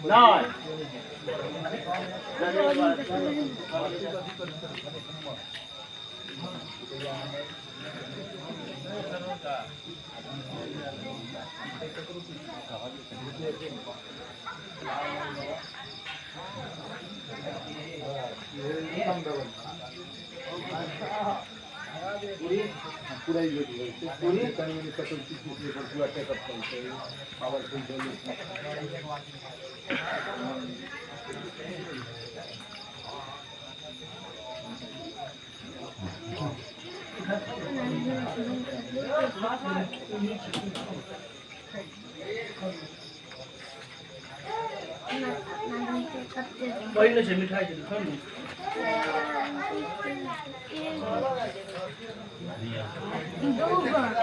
নয় পুরাই পুরি কারণ কত কিছু পুরো টেকআপ করতে পাওয়ারফুল দল पहले से मिठाई दे दो दो बार